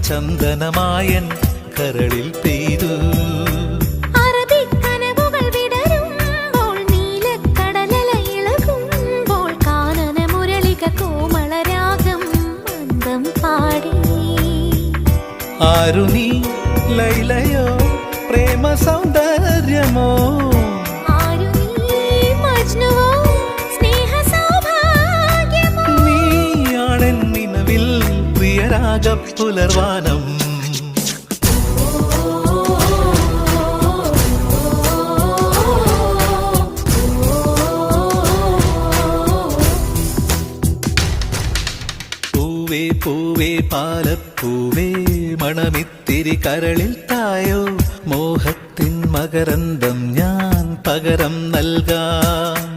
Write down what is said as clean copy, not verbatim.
ചന്ദനമായൻ കരളിൽ പെയ്തു. അറബിക്കനവുകൾ വിടരുമ്പോൾ നീലക്കടലല ഇളകുമ്പോൾ കാനന മുരളിക കോമളരാഗം മന്ദം പാടി. ആരു നീ ലൈലയോ പ്രേമ സൗന്ദര്യമോ, ആരു നീ മജ്നുവോ സ്നേഹ സൗഭാഗ്യമോ, നീയാണെൻ നിലവിൽ പ്രിയരാഗ പുലർവാനം. പൂവേ പൂവേ പാലപ്പൂവേ മണമിത്തിരി കരളിൽ തായോ, മോഹത്തിൻ മകരന്തം ഞാൻ പകരം നൽകാം.